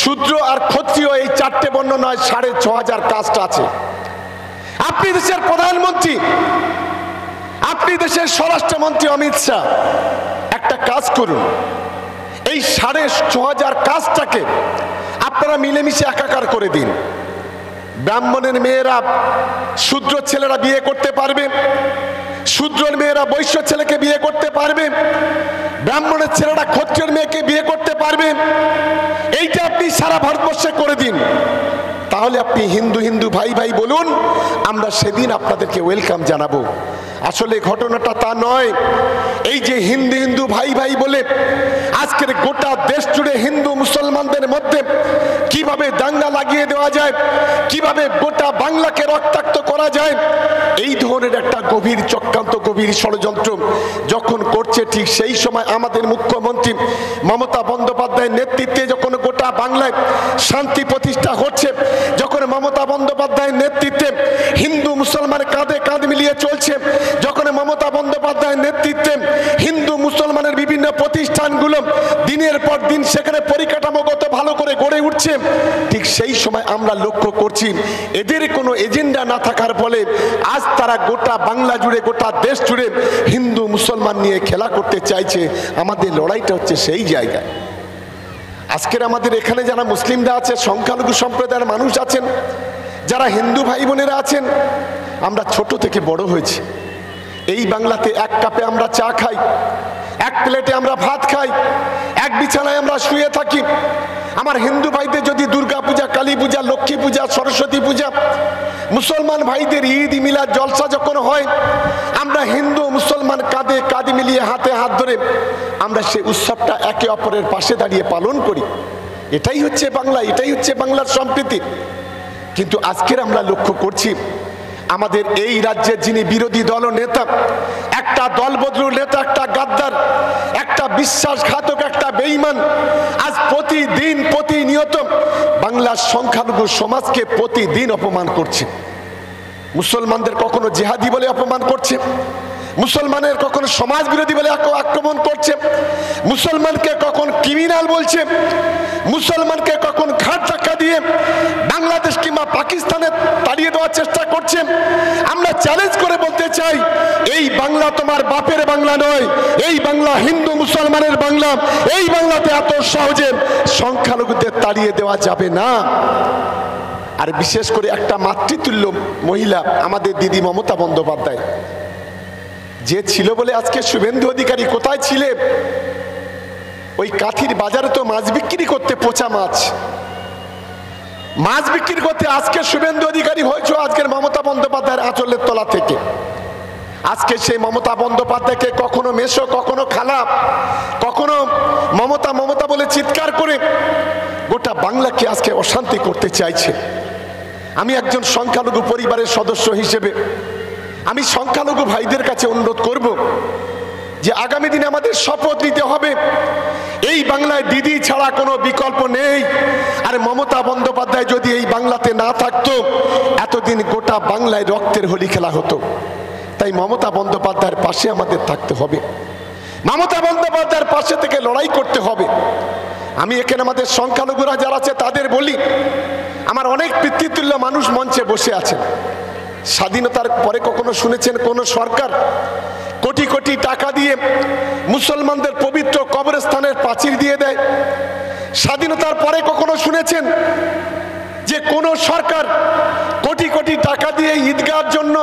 শূদ্র আর ক্ষত্রিয় এই চারটে বর্ণ নয়, 6500 কাস্ট আছে। আপনি দেশের প্রধানমন্ত্রী, আপনি দেশের স্বরাষ্ট্রমন্ত্রী অমিত শাহ, একটা কাজ করুন, এই 6500 কাস্টটাকে আপনারা মিলেমিশে একাকার করে দিন। ব্রাহ্মণের মেয়েরা শূদ্র ছেলেরা বিয়ে করতে পারবে, শূদ্রের মেয়েরা বৈশ্য ছেলেকে বিয়ে করতে পারবে, ব্রাহ্মণের ছেলেরা ক্ষত্রিয়ের মেয়েকে বিয়ে করতে পারবে। এইটা আপনি সারা ভারতবর্ষে করে দিন, তাহলে আপনি হিন্দু হিন্দু ভাই ভাই বলুন, আমরা সেদিন আপনাদেরকে ওয়েলকাম জানাবো। আসলে ঘটনাটা তা নয়। এই যে হিন্দু হিন্দু ভাই ভাই বলে আজকের গোটা দেশ জুড়ে হিন্দু মুসলমানদের মধ্যে কিভাবে দাঙ্গা লাগিয়ে দেওয়া যায়, কিভাবে গোটা বাংলাকে রক্তাক্ত করা যায়, এই ধরনের একটা গভীর চক্রান্ত, গভীর ষড়যন্ত্র যখন করছে, ঠিক সেই সময় আমাদের মুখ্যমন্ত্রী মমতা বন্দ্যোপাধ্যায়ের নেতৃত্বে যখন গোটা বাংলায় শান্তি প্রতিষ্ঠা হচ্ছে, যখন মমতা বন্দ্যোপাধ্যায়ের নেতৃত্বে হিন্দু মুসলমান কাঁধে কাঁধ মিলিয়ে চলছে, যখন মমতা বন্দ্যোপাধ্যায়ের নেতৃত্বে হিন্দু মুসলমানের বিভিন্ন প্রতিষ্ঠানগুলো দিনের পর দিন সেখানে পরিকাঠামোগত ভালো করে গড়ে উঠছে, ঠিক সেই সময় আমরা লক্ষ্য করছি এদের কোনো এজেন্ডা না থাকার ফলে আজ তারা গোটা বাংলা জুড়ে, গোটা দেশ জুড়ে হিন্দু মুসলমান নিয়ে খেলা করতে চাইছে। আমাদের লড়াইটা হচ্ছে সেই জায়গায়। আজকের আমাদের এখানে যারা মুসলিমরা আছে, সংখ্যালঘু সম্প্রদায়ের মানুষ আছেন, যারা হিন্দু ভাই বোনেরা আছেন, আমরা ছোট থেকে বড় হয়েছি এই বাংলাতে। এক কাপে আমরা চা খাই, এক প্লেটে আমরা ভাত খাই, এক বিছানায় আমরা শুয়ে থাকি। আমার হিন্দু ভাইদের যদি দুর্গা পূজা, কালী পূজা, লক্ষ্মী পূজা, সরস্বতী পূজা, মুসলমান ভাইদের ঈদ মিলাদ জলসা যখন হয়, আমরা হিন্দু মুসলমান কাঁধে কাঁধ মিলিয়ে হাতে হাত ধরে আমরা সেই উৎসবটা একে অপরের পাশে দাঁড়িয়ে পালন করি। এটাই হচ্ছে বাংলা, এটাই হচ্ছে বাংলার সম্প্রীতি। কিন্তু আজকের আমরা লক্ষ্য করছি আমাদের এই রাজ্যের যিনি বিরোধী দল নেতা, একটা দলবদলু নেতা, একটা গাদ্দার, একটা বিশ্বাসঘাতক, একটা বেঈমান, আজ প্রতিদিন প্রতিনিয়ত বাংলার সংখ্যালঘু সমাজকে প্রতিদিন অপমান করছে। মুসলমানদের কখনো জিহাদি বলে অপমান করছে, মুসলমানের কখনো সমাজ বিরোধী বলে আক্রমণ করছে, মুসলমানকে কখন ক্রিমিনাল বলছে, মুসলমানকে কখন ঘাট ধাক্কা দিয়ে বাংলাদেশ কিংবা পাকিস্তানে তাড়িয়ে দেওয়ার চেষ্টা করছে। আমরা চ্যালেঞ্জ করে বলতে চাই, এই বাংলা তোমার বাপের বাংলা নয়, এই বাংলা হিন্দু মুসলমানের বাংলা। এই বাংলাতে এত সহজে সংখ্যালঘুদের তাড়িয়ে দেওয়া যাবে না। আর বিশেষ করে একটা মাতৃতুল্য মহিলা আমাদের দিদি মমতা বন্দ্যোপাধ্যায়, যে ছিল বলে আজকে শুভেন্দু অধিকারী কোথায় ছিলে? ওই কাঠির বাজারে তো মাছ বিক্রি করতে, পচা মাছ, মাছ বিক্রি করতে আজকে শুভেন্দু অধিকারী হয়েছে আজকের মমতা বন্দ্যোপাধ্যায়ের আঁচলের তলা থেকে। আজকে সেই মমতা বন্দ্যোপাধ্যায়কে কখনো মেশো, কখনো খালা, কখনো মমতা মমতা বলে চিৎকার করে গোটা বাংলাকে আজকে অশান্তি করতে চাইছে। আমি একজন সংখ্যালঘু পরিবারের সদস্য হিসেবে আমি সংখ্যালঘু ভাইদের কাছে অনুরোধ করব যে আগামী দিনে আমাদের শপথ নিতে হবে, এই বাংলায় দিদি ছাড়া কোনো বিকল্প নেই। আর মমতা বন্দ্যোপাধ্যায় যদি এই বাংলাতে না থাকতো, এতদিন গোটা বাংলায় রক্তের হোলি খেলা হতো। তাই মমতা বন্দ্যোপাধ্যায়ের পাশে আমাদের থাকতে হবে, মমতা বন্দ্যোপাধ্যায়ের পাশে থেকে লড়াই করতে হবে। আমি এখানে আমাদের সংখ্যালঘুরা যারা আছে তাদের বলি, আমার অনেক পিতৃতুল্য মানুষ মঞ্চে বসে আছেন। স্বাধীনতার পরে কখনো শুনেছেন কোন সরকার কোটি কোটি টাকা দিয়ে মুসলমানদের পবিত্র কবরস্থানের প্রাচীর দিয়ে দেয়? স্বাধীনতার পরে কখনো শুনেছেন যে কোন সরকার কোটি কোটি টাকা দিয়ে ঈদগাহর জন্য,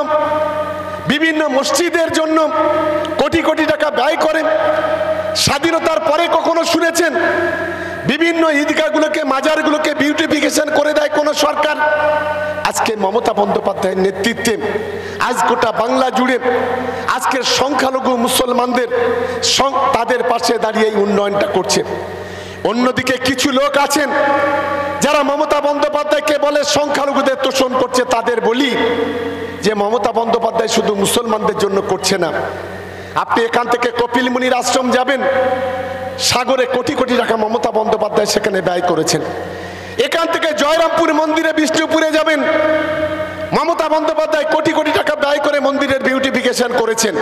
বিভিন্ন মসজিদের জন্য কোটি কোটি টাকা ব্যয় করেন? স্বাধীনতার পরে কখনো শুনেছেন বিভিন্ন ঈদগাহগুলোকে, মাজারগুলোকে বিউটিফিকেশন করে দেয় কোন সরকার? আজকে মমতা বন্দ্যোপাধ্যায়ের নেতৃত্বে আজ গোটা বাংলা জুড়ে আজকের সংখ্যালঘু মুসলমানদের তাদের পাশে দাঁড়িয়ে এই উন্নয়নটা করছে। অন্যদিকে কিছু লোক আছেন যারা মমতা বন্দ্যোপাধ্যায়কে বলে সংখ্যালঘুদের তোষণ করছে। তাদের বলি যে মমতা বন্দ্যোপাধ্যায় শুধু মুসলমানদের জন্য করছে না। আপনি এখান থেকে কপিল মুনির আশ্রম যাবেন, সাগরে কোটি কোটি টাকা মমতা বন্দ্যোপাধ্যায় সেখানে ব্যয় করেছেন। এখান থেকে জয়রামপুর মন্দিরে, বিষ্ণুপুরে যাবেন, মমতা বন্দ্যোপাধ্যায় কোটি কোটি টাকা ব্যয় করে মন্দিরের বিউটিফিকেশন করেছেন।